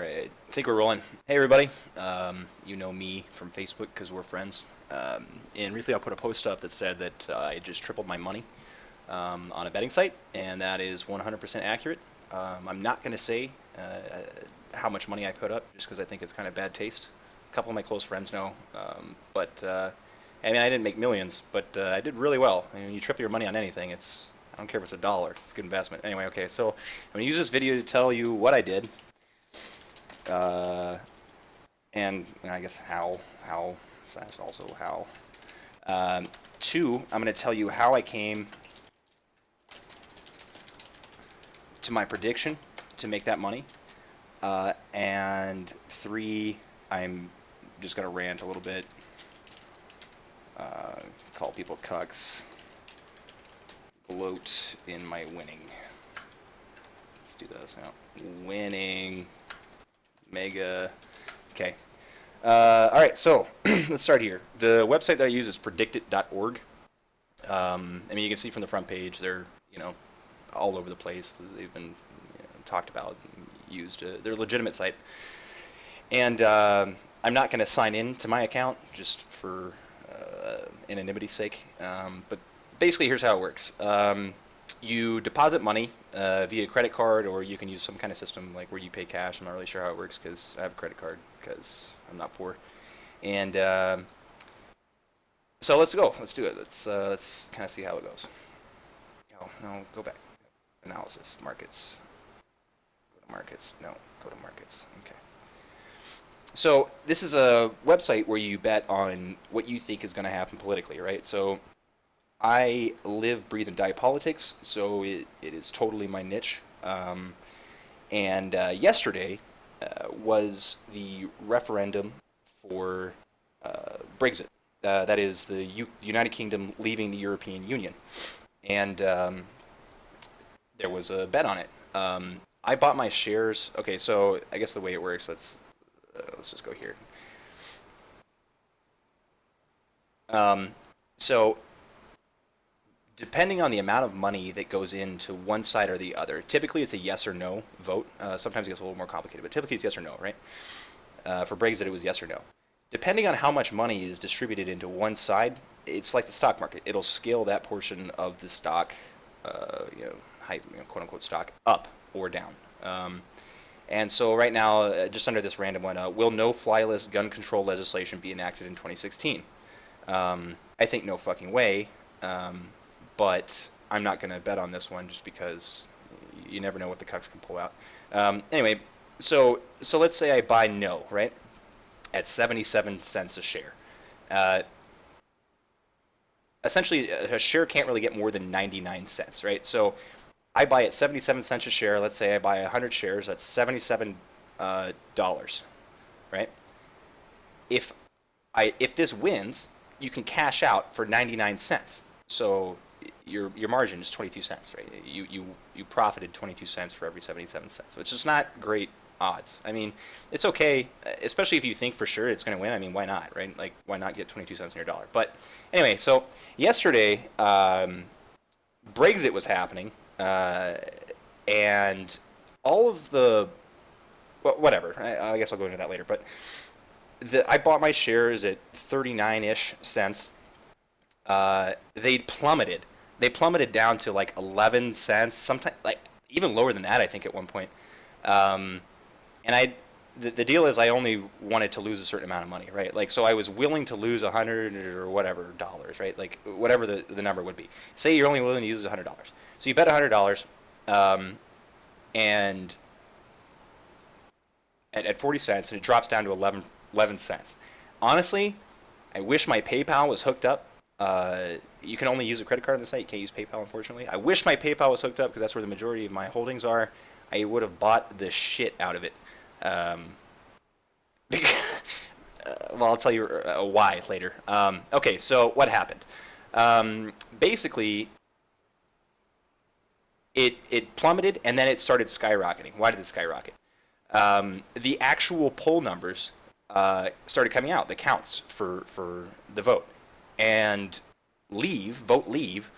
right, I think we're rolling. Hey, everybody. You know me from Facebook because we're friends. And recently I put a post up that said that I just tripled my money on a betting site, and that is 100% accurate. I'm not going to say how much money I put up just because I think it's kind of bad taste. A couple of my close friends know. I mean, I didn't make millions, but I did really well. I mean, when you triple your money on anything, I don't care if it's $1. It's a good investment. Anyway, okay, so I'm going to use this video to tell you what I did. And I guess how, that's also how. Two, I'm going to tell you how I came to my prediction to make that money. And three, I'm just going to rant a little bit, call people cucks, gloat in my winning. Let's do this now. Winning. Mega. Okay. All right, so let's start here. The website that I use is predictit.org. I mean, you can see from the front page, they're, all over the place. They've been talked about, used. They're a legitimate site. And I'm not going to sign in to my account just for anonymity's sake. But basically, here's how it works. You deposit money via credit card, or you can use some kind of system like where you pay cash. I'm not really sure how it works because I have a credit card because I'm not poor. And so let's go. Let's do it. Let's kind of see how it goes. No, go back. Analysis, markets. Go to markets. No, go to markets. Okay. So this is a website where you bet on what you think is going to happen politically, right? So I live, breathe, and die politics, so it is totally my niche. And yesterday was the referendum for Brexit. That is the United Kingdom leaving the European Union. And there was a bet on it. I bought my shares. Okay, so I guess the way it works, let's just go here. So depending on the amount of money that goes into one side or the other, typically it's a yes or no vote. Sometimes it gets a little more complicated, but typically it's yes or no, right? For Brexit, it was yes or no. Depending on how much money is distributed into one side, it's like the stock market. It'll scale that portion of the stock, quote unquote stock, up or down. And so right now, just under this random one, will no-fly list gun control legislation be enacted in 2016? I think no fucking way. But I'm not going to bet on this one just because you never know what the cucks can pull out. Anyway, so let's say I buy no, right, at 77 cents a share. Essentially, a share can't really get more than 99 cents, right? So I buy at 77 cents a share. Let's say I buy 100 shares. That's $77, right? If this wins, you can cash out for 99 cents. So your margin is 22 cents, right? You profited 22 cents for every 77 cents, which is not great odds. I mean, it's okay, especially if you think for sure it's going to win. I mean, why not, right? Like, why not get 22 cents in your dollar? But anyway, so yesterday, Brexit was happening, and all of the, well, whatever. I guess I'll go into that later. But I bought my shares at 39-ish cents. They plummeted. They plummeted down to like 11 cents, sometimes like even lower than that, I think, at one point. And the deal is I only wanted to lose a certain amount of money, right? Like, so I was willing to lose 100 or whatever dollars, right? Like, whatever the number would be. Say you're only willing to use $100. So you bet $100, and at 40 cents, and it drops down to 11 cents. Honestly, I wish my PayPal was hooked up. You can only use a credit card on the site. You can't use PayPal, unfortunately. I wish my PayPal was hooked up because that's where the majority of my holdings are. I would have bought the shit out of it. Well, I'll tell you why later. Okay, so what happened? Basically, it plummeted and then it started skyrocketing. Why did it skyrocket? The actual poll numbers started coming out, the counts for the vote. And vote leave,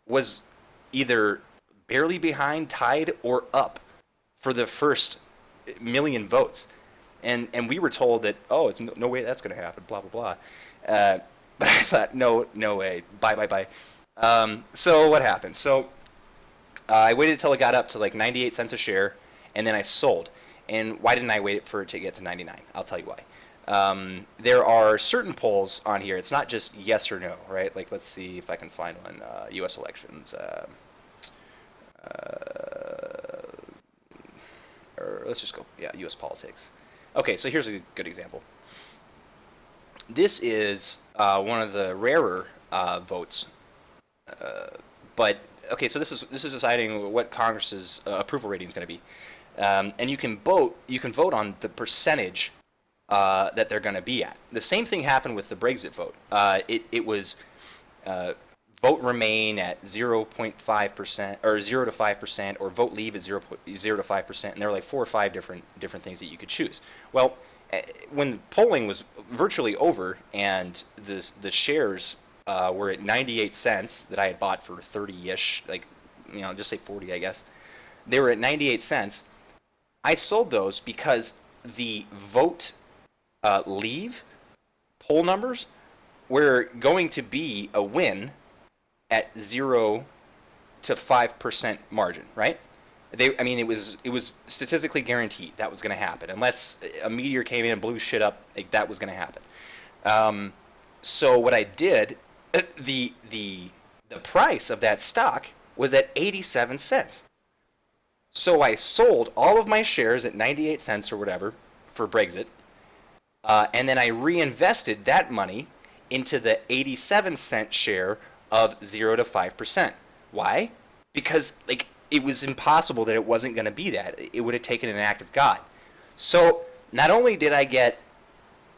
was either barely behind, tied, or up for the first million votes, and we were told that, oh, it's no way that's going to happen, blah blah blah. But I thought, no way, bye. So what happened? So I waited till it got up to like 98 cents a share, and then I sold. And why didn't I wait for it to get to 99? I'll tell you why. There are certain polls on here. It's not just yes or no, right? Like, let's see if I can find one. U.S. elections. Or let's just go, yeah, U.S. politics. Okay, so here's a good example. This is one of the rarer votes, but okay, so this is deciding what Congress's approval rating is going to be, and you can vote. You can vote on the percentage that they're going to be at. The same thing happened with the Brexit vote. It was vote remain at 0.5% or 0 to 5%, or vote leave at 0 to 5%, and there were like 4 or 5 different things that you could choose. Well, when polling was virtually over and the shares were at 98 cents that I had bought for 30-ish, like, just say 40, I guess. They were at 98 cents. I sold those because the vote leave poll numbers were going to be a win at 0 to 5% margin, right? It was statistically guaranteed that was going to happen, unless a meteor came in and blew shit up. Like, that was going to happen. So what I did, the price of that stock was at 87 cents. So I sold all of my shares at 98 cents or whatever for Brexit, and then I reinvested that money into the 87-cent share of 0 to 5%. Why? Because, like, it was impossible that it wasn't going to be that. It would have taken an act of God. So not only did I get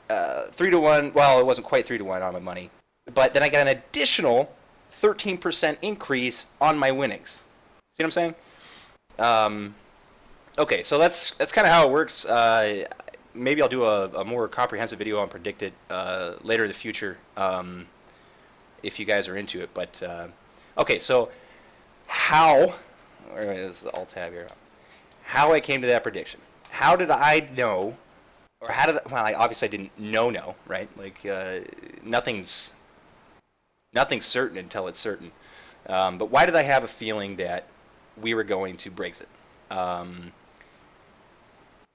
3 to 1, well, it wasn't quite 3 to 1 on my money, but then I got an additional 13% increase on my winnings. See what I'm saying? Okay, so that's kind of how it works. Maybe I'll do a more comprehensive video on Predicted later in the future, if you guys are into it. But okay, so how? This is the alt tab here. How I came to that prediction? How did I know? Or how did? Well, obviously I didn't know, right? Like, nothing's certain until it's certain. But why did I have a feeling that we were going to Brexit?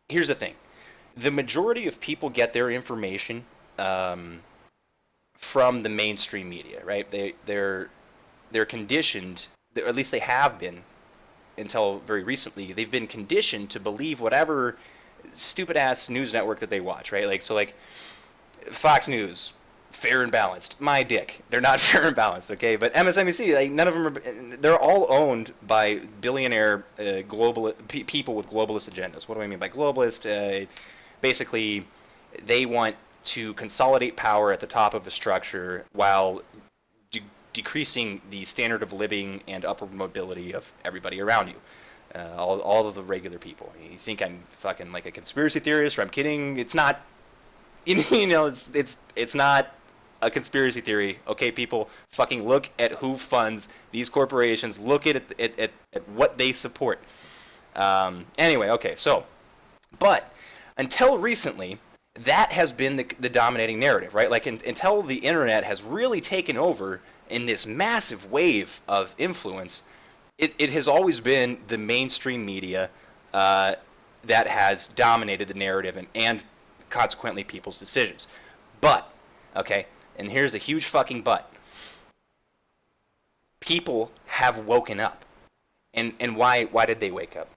Here's the thing: the majority of people get their information from the mainstream media, right? They're conditioned, or at least they have been until very recently. They've been conditioned to believe whatever stupid ass news network that they watch, right? Like, so, like, Fox News, fair and balanced. My dick, they're not fair and balanced, okay? But MSNBC, like, none of them are. They're all owned by billionaire people with globalist agendas. What do I mean by globalist? Basically, they want to consolidate power at the top of a structure while decreasing the standard of living and upward mobility of everybody around you. All of the regular people. You think I'm fucking like a conspiracy theorist, or I'm kidding? It's not. It's not a conspiracy theory. Okay, people, fucking look at who funds these corporations. Look at what they support. Anyway, okay, so, but until recently, that has been the dominating narrative, right? Like, until the internet has really taken over in this massive wave of influence, it has always been the mainstream media that has dominated the narrative and consequently people's decisions. But, okay, and here's a huge fucking but. People have woken up. And why did they wake up?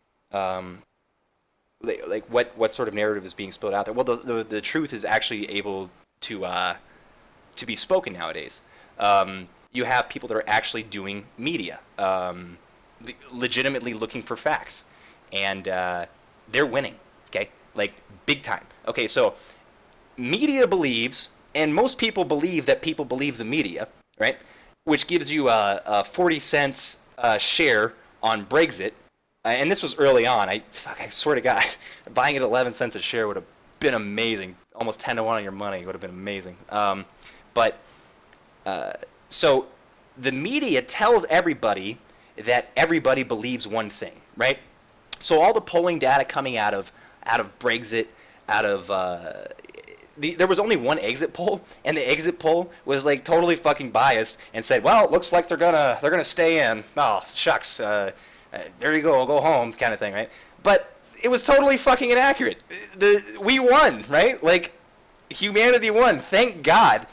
Like, what sort of narrative is being spilled out there? Well, the truth is actually able to be spoken nowadays. You have people that are actually doing media, legitimately looking for facts, and they're winning, okay? Like, big time. Okay, so media believes, and most people believe that people believe the media, right? Which gives you a 40 cents share on Brexit. And this was early on. I swear to God, buying it at 11 cents a share would have been amazing. Almost 10 to 1 on your money would have been amazing. So the media tells everybody that everybody believes one thing, right? So all the polling data coming out of out of Brexit, out of there was only one exit poll, and the exit poll was like totally fucking biased and said, "Well, it looks like they're gonna stay in." Oh shucks, there you go, I'll go home, kind of thing, right? But it was totally fucking inaccurate. We won, right? Like humanity won, thank God.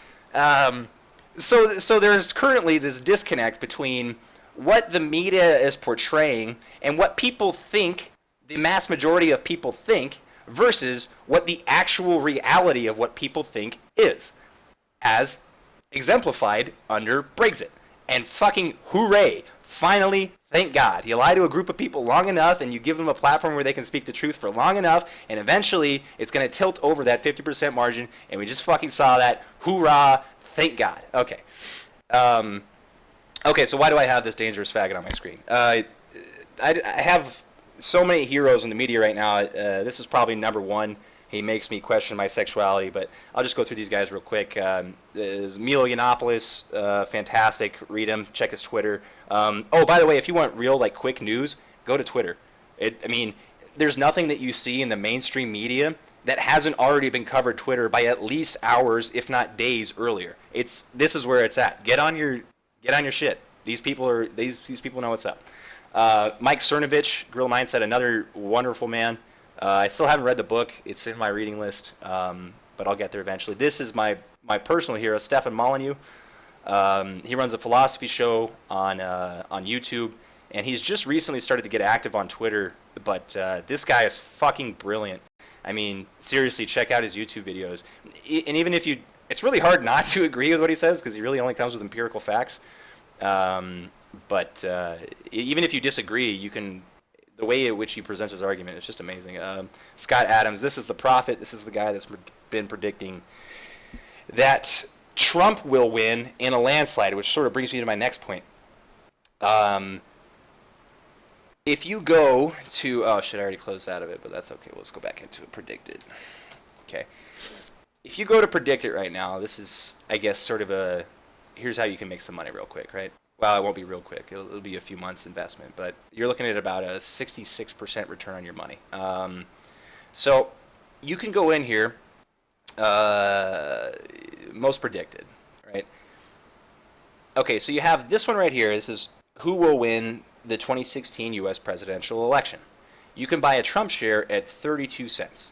So there's currently this disconnect between what the media is portraying and what people think, the mass majority of people think, versus what the actual reality of what people think is, as exemplified under Brexit. And fucking hooray, finally, thank God. You lie to a group of people long enough and you give them a platform where they can speak the truth for long enough, and eventually it's going to tilt over that 50% margin, and we just fucking saw that. Hoorah, thank God. Okay. Okay, so why do I have this dangerous faggot on my screen? I have so many heroes in the media right now. This is probably number one. He makes me question my sexuality, but I'll just go through these guys real quick. Is Milo Yiannopoulos, fantastic. Read him. Check his Twitter. Oh, by the way, if you want real, like, quick news, go to Twitter. I mean, there's nothing that you see in the mainstream media that hasn't already been covered Twitter by at least hours, if not days earlier. This is where it's at. Get on your shit. These people know what's up. Mike Cernovich, Guerrilla Mindset, another wonderful man. I still haven't read the book. It's in my reading list, but I'll get there eventually. This is my personal hero, Stefan Molyneux. He runs a philosophy show on YouTube, and he's just recently started to get active on Twitter, but this guy is fucking brilliant. I mean, seriously, check out his YouTube videos. And even if it's really hard not to agree with what he says, because he really only comes with empirical facts. But even if you disagree, you can, the way in which he presents his argument is just amazing. Scott Adams, this is the prophet. This is the guy that's been predicting that Trump will win in a landslide, which sort of brings me to my next point. If you go to, oh shit, I already closed out of it, but that's okay. Let's go back into it. Predicted. Okay. If you go to predict it right now, this is, I guess, sort of here's how you can make some money real quick, right? Well, it won't be real quick. It'll be a few months investment, but you're looking at about a 66% return on your money. So you can go in here, most predicted, right? Okay, so you have this one right here. This is who will win the 2016 U.S. presidential election. You can buy a Trump share at 32 cents.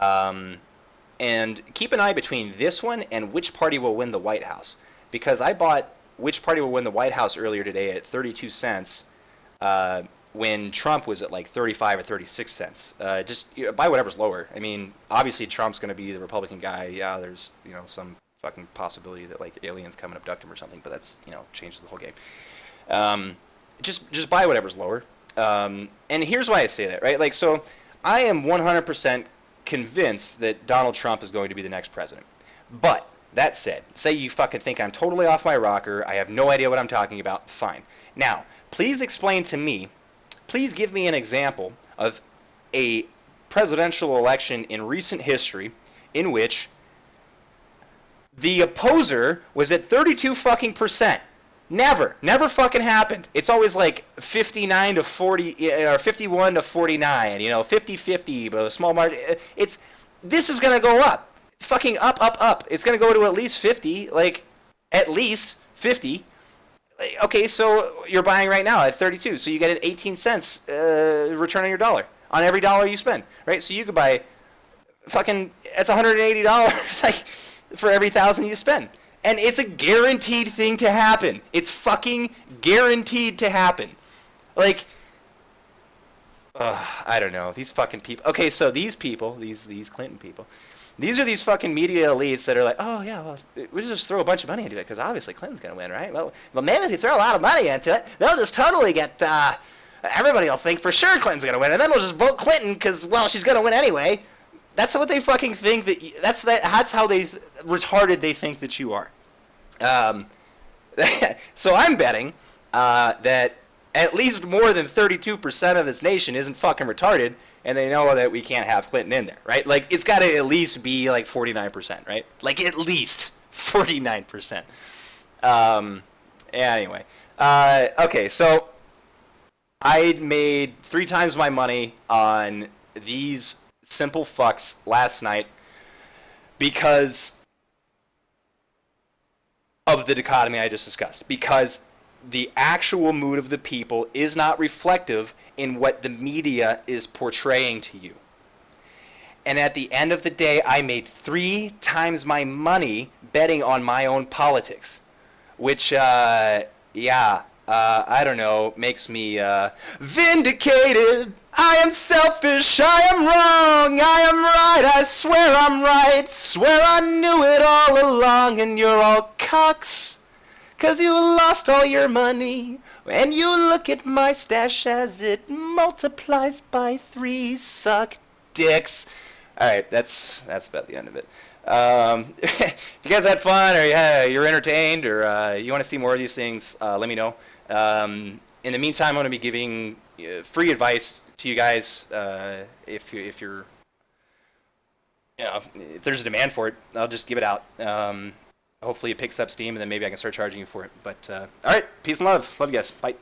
And keep an eye between this one and which party will win the White House. Because I bought which party will win the White House earlier today at 32 cents when Trump was at like 35 or 36 cents. Just buy whatever's lower. I mean, obviously Trump's going to be the Republican guy. Yeah, there's some fucking possibility that like aliens come and abduct him or something, but that's changes the whole game. Just buy whatever's lower. And here's why I say that, right? Like, so I am 100% convinced that Donald Trump is going to be the next president. But that said, say you fucking think I'm totally off my rocker, I have no idea what I'm talking about, fine. Now, please explain to me, please give me an example of a presidential election in recent history in which the opposer was at 32 fucking percent. Never fucking happened. It's always like 59 to 40, or 51 to 49, 50-50, but a small margin. This is going to go up. Fucking up. It's going to go to at least 50, like, at least 50. Okay, so you're buying right now at 32, so you get an 18 cents return on your dollar, on every dollar you spend, right? So you could buy fucking, that's $180, like, for every 1,000 you spend. And it's a guaranteed thing to happen. It's fucking guaranteed to happen. Like, I don't know. These fucking people. Okay, so these people, these Clinton people, these are these fucking media elites that are like, oh, yeah, well, we just throw a bunch of money into it because obviously Clinton's going to win, right? Well, maybe if you throw a lot of money into it, they'll just totally get, everybody will think for sure Clinton's going to win. And then we'll just vote Clinton because, well, she's going to win anyway. That's what they fucking think that's how retarded they think that you are. So I'm betting that at least more than 32% of this nation isn't fucking retarded, and they know that we can't have Clinton in there, right? Like, it's got to at least be like 49%, right? Like, at least 49%. Anyway. Okay, so I made 3 times my money on these simple fucks last night because of the dichotomy I just discussed. Because the actual mood of the people is not reflective in what the media is portraying to you. And at the end of the day, I made 3 times my money betting on my own politics. Which, I don't know, makes me vindicated. I am selfish, I am wrong, I am right, I swear I'm right. Swear I knew it all along, and you're all cucks. 'Cause you lost all your money, and you look at my stash as it multiplies by 3. Suck dicks. Alright, that's about the end of it. If you guys had fun, or you're entertained, or you want to see more of these things, let me know. In the meantime, I'm going to be giving free advice to you guys. If you're, if there's a demand for it, I'll just give it out. Hopefully it picks up steam, and then maybe I can start charging you for it. But all right, peace and love. Love you guys. Bye.